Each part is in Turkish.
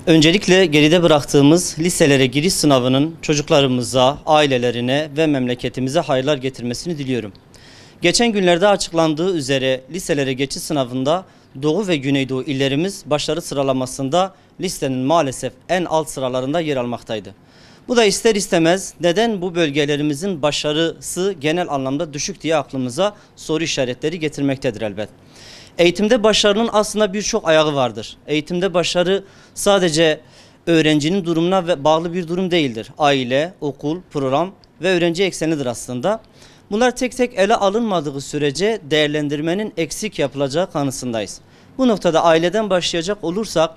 Öncelikle geride bıraktığımız liselere giriş sınavının çocuklarımıza, ailelerine ve memleketimize hayırlar getirmesini diliyorum. Geçen günlerde açıklandığı üzere liselere geçiş sınavında Doğu ve Güneydoğu illerimiz başarı sıralamasında listenin maalesef en alt sıralarında yer almaktaydı. Bu da ister istemez neden bu bölgelerimizin başarısı genel anlamda düşük diye aklımıza soru işaretleri getirmektedir elbet. Eğitimde başarının aslında birçok ayağı vardır. Eğitimde başarı sadece öğrencinin durumuna bağlı bir durum değildir. Aile, okul, program ve öğrenci eksenidir aslında. Bunlar tek tek ele alınmadığı sürece değerlendirmenin eksik yapılacağı kanısındayız. Bu noktada aileden başlayacak olursak,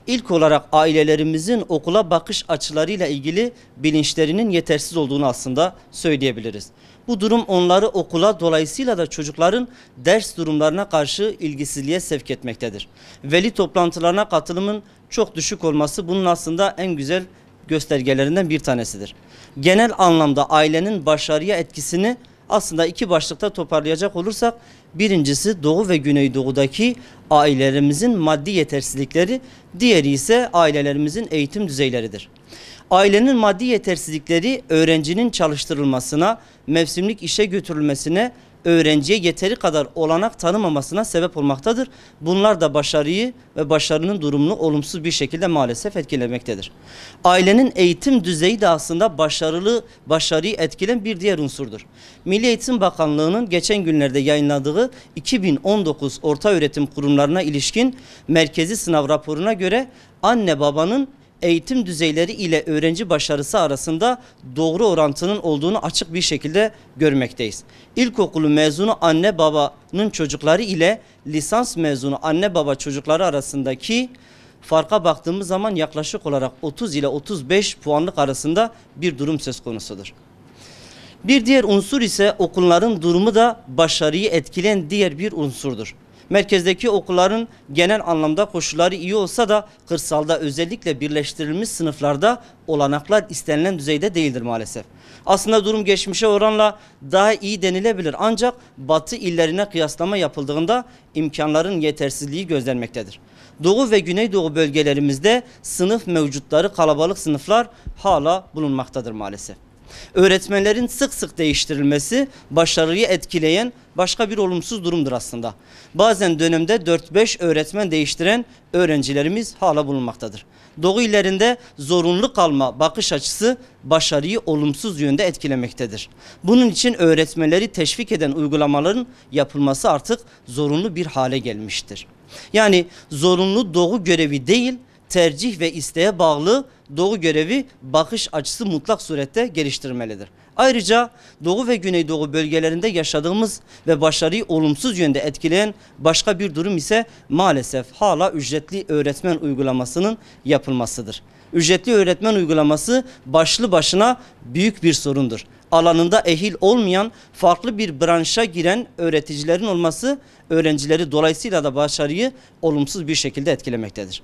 İlk olarak ailelerimizin okula bakış açılarıyla ilgili bilinçlerinin yetersiz olduğunu aslında söyleyebiliriz. Bu durum onları okula, dolayısıyla da çocukların ders durumlarına karşı ilgisizliğe sevk etmektedir. Veli toplantılarına katılımın çok düşük olması bunun aslında en güzel göstergelerinden bir tanesidir. Genel anlamda ailenin başarıya etkisini aslında iki başlıkta toparlayacak olursak, birincisi Doğu ve Güneydoğu'daki ailelerimizin maddi yetersizlikleri, diğeri ise ailelerimizin eğitim düzeyleridir. Ailenin maddi yetersizlikleri öğrencinin çalıştırılmasına, mevsimlik işe götürülmesine, öğrenciye yeteri kadar olanak tanımamasına sebep olmaktadır. Bunlar da başarıyı ve başarının durumunu olumsuz bir şekilde maalesef etkilemektedir. Ailenin eğitim düzeyi de aslında başarıyı etkileyen bir diğer unsurdur. Milli Eğitim Bakanlığı'nın geçen günlerde yayınladığı 2019 ortaöğretim kurumlarına ilişkin merkezi sınav raporuna göre anne babanın eğitim düzeyleri ile öğrenci başarısı arasında doğru orantının olduğunu açık bir şekilde görmekteyiz. İlkokulu mezunu anne babanın çocukları ile lisans mezunu anne baba çocukları arasındaki farka baktığımız zaman yaklaşık olarak 30 ile 35 puanlık arasında bir durum söz konusudur. Bir diğer unsur ise okulların durumu da başarıyı etkileyen diğer bir unsurdur. Merkezdeki okulların genel anlamda koşulları iyi olsa da kırsalda özellikle birleştirilmiş sınıflarda olanaklar istenilen düzeyde değildir maalesef. Aslında durum geçmişe oranla daha iyi denilebilir, ancak batı illerine kıyaslama yapıldığında imkanların yetersizliği gözlenmektedir. Doğu ve Güneydoğu bölgelerimizde sınıf mevcutları, kalabalık sınıflar hala bulunmaktadır maalesef. Öğretmenlerin sık sık değiştirilmesi başarıyı etkileyen başka bir olumsuz durumdur aslında. Bazen dönemde 4-5 öğretmen değiştiren öğrencilerimiz hala bulunmaktadır. Doğu illerinde zorunlu kalma bakış açısı başarıyı olumsuz yönde etkilemektedir. Bunun için öğretmenleri teşvik eden uygulamaların yapılması artık zorunlu bir hale gelmiştir. Yani zorunlu Doğu görevi değil, tercih ve isteğe bağlı Doğu görevi bakış açısı mutlak surette geliştirmelidir. Ayrıca Doğu ve Güneydoğu bölgelerinde yaşadığımız ve başarıyı olumsuz yönde etkileyen başka bir durum ise maalesef hala ücretli öğretmen uygulamasının yapılmasıdır. Ücretli öğretmen uygulaması başlı başına büyük bir sorundur. Alanında ehil olmayan, farklı bir branşa giren öğreticilerin olması öğrencileri, dolayısıyla da başarıyı olumsuz bir şekilde etkilemektedir.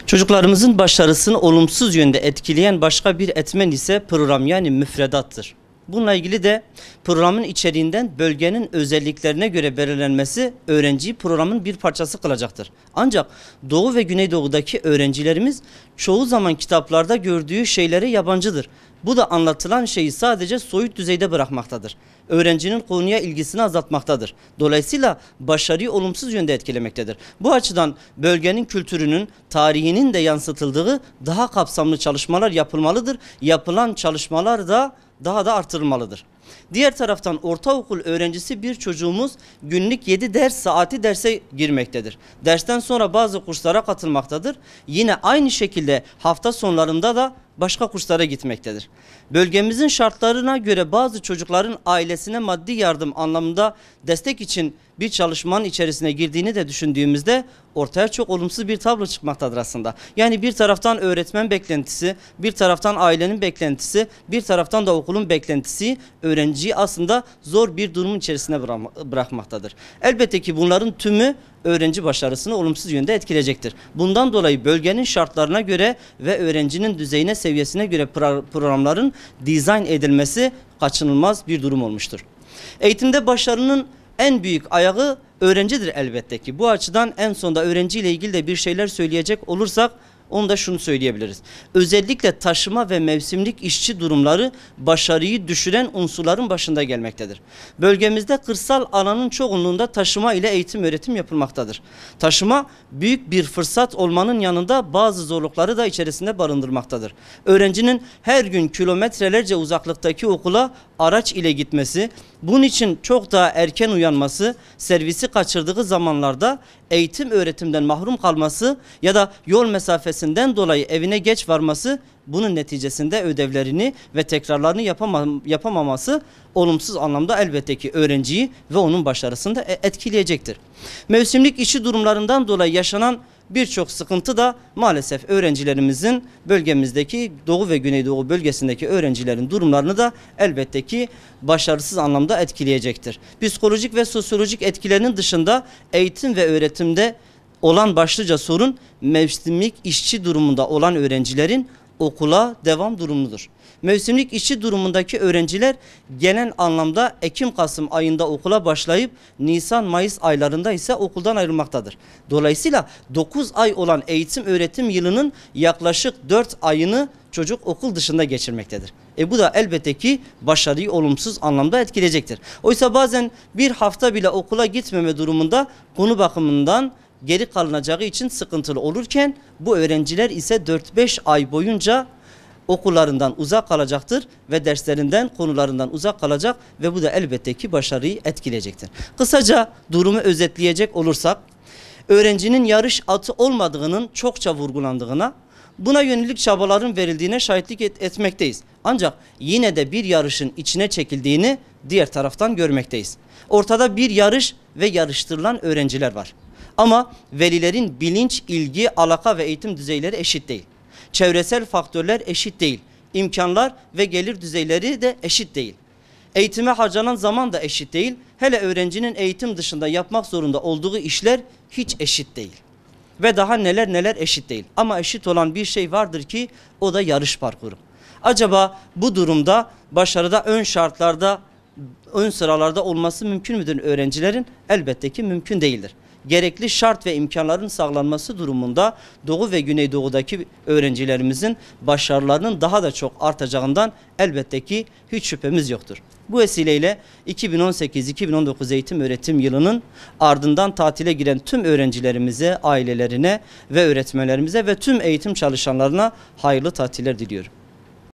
Çocuklarımızın başarısını olumsuz yönde etkileyen başka bir etmen ise program, yani müfredattır. Bununla ilgili de programın içeriğinden bölgenin özelliklerine göre belirlenmesi öğrenciyi programın bir parçası kılacaktır. Ancak Doğu ve Güneydoğu'daki öğrencilerimiz çoğu zaman kitaplarda gördüğü şeylere yabancıdır. Bu da anlatılan şeyi sadece soyut düzeyde bırakmaktadır. Öğrencinin konuya ilgisini azaltmaktadır. Dolayısıyla başarıyı olumsuz yönde etkilemektedir. Bu açıdan bölgenin kültürünün, tarihinin de yansıtıldığı daha kapsamlı çalışmalar yapılmalıdır. Yapılan çalışmalar da daha da artırılmalıdır. Diğer taraftan ortaokul öğrencisi bir çocuğumuz günlük 7 ders saati derse girmektedir. Dersten sonra bazı kurslara katılmaktadır. Yine aynı şekilde hafta sonlarında da başka kurslara gitmektedir. Bölgemizin şartlarına göre bazı çocukların ailesine maddi yardım anlamında destek için bir çalışmanın içerisine girdiğini de düşündüğümüzde ortaya çok olumsuz bir tablo çıkmaktadır aslında. Yani bir taraftan öğretmen beklentisi, bir taraftan ailenin beklentisi, bir taraftan da okulun beklentisi öğrenciyi aslında zor bir durumun içerisine bırakmaktadır. Elbette ki bunların tümü öğrenci başarısını olumsuz yönde etkileyecektir. Bundan dolayı bölgenin şartlarına göre ve öğrencinin düzeyine, seviyesine göre programların dizayn edilmesi kaçınılmaz bir durum olmuştur. Eğitimde başarının en büyük ayağı öğrencidir elbette ki. Bu açıdan en sonda öğrenciyle ilgili de bir şeyler söyleyecek olursak Onu da şunu söyleyebiliriz. Özellikle taşıma ve mevsimlik işçi durumları başarıyı düşüren unsurların başında gelmektedir. Bölgemizde kırsal alanın çoğunluğunda taşıma ile eğitim öğretim yapılmaktadır. Taşıma büyük bir fırsat olmanın yanında bazı zorlukları da içerisinde barındırmaktadır. Öğrencinin her gün kilometrelerce uzaklıktaki okula araç ile gitmesi, bunun için çok daha erken uyanması, servisi kaçırdığı zamanlarda eğitim öğretimden mahrum kalması ya da yol mesafesinden dolayı evine geç varması, bunun neticesinde ödevlerini ve tekrarlarını yapamaması olumsuz anlamda elbette ki öğrenciyi ve onun başarısını da etkileyecektir. Mevsimlik işi durumlarından dolayı yaşanan birçok sıkıntı da maalesef öğrencilerimizin bölgemizdeki Doğu ve Güneydoğu bölgesindeki öğrencilerin durumlarını da elbette ki başarısız anlamda etkileyecektir. Psikolojik ve sosyolojik etkilerinin dışında eğitim ve öğretimde olan başlıca sorun mevsimlik işçi durumunda olan öğrencilerin okula devam durumudur. Mevsimlik işçi durumundaki öğrenciler genel anlamda Ekim-Kasım ayında okula başlayıp Nisan-Mayıs aylarında ise okuldan ayrılmaktadır. Dolayısıyla 9 ay olan eğitim öğretim yılının yaklaşık 4 ayını çocuk okul dışında geçirmektedir. Bu da elbette ki başarıyı olumsuz anlamda etkileyecektir. Oysa bazen bir hafta bile okula gitmeme durumunda konu bakımından geri kalınacağı için sıkıntılı olurken bu öğrenciler ise 4-5 ay boyunca okullarından uzak kalacaktır ve derslerinden, konularından uzak kalacak ve bu da elbette ki başarıyı etkileyecektir. Kısaca durumu özetleyecek olursak, öğrencinin yarış atı olmadığının çokça vurgulandığına, buna yönelik çabaların verildiğine şahitlik etmekteyiz. Ancak yine de bir yarışın içine çekildiğini diğer taraftan görmekteyiz. Ortada bir yarış ve yarıştırılan öğrenciler var. Ama velilerin bilinç, ilgi, alaka ve eğitim düzeyleri eşit değil. Çevresel faktörler eşit değil. İmkanlar ve gelir düzeyleri de eşit değil. Eğitime harcanan zaman da eşit değil. Hele öğrencinin eğitim dışında yapmak zorunda olduğu işler hiç eşit değil. Ve daha neler neler eşit değil. Ama eşit olan bir şey vardır ki o da yarış parkuru. Acaba bu durumda başarıda ön şartlarda, ön sıralarda olması mümkün müdür öğrencilerin? Elbette ki mümkün değildir. Gerekli şart ve imkanların sağlanması durumunda Doğu ve Güneydoğu'daki öğrencilerimizin başarılarının daha da çok artacağından elbette ki hiç şüphemiz yoktur. Bu vesileyle 2018-2019 eğitim öğretim yılının ardından tatile giren tüm öğrencilerimize, ailelerine ve öğretmenlerimize ve tüm eğitim çalışanlarına hayırlı tatiller diliyorum.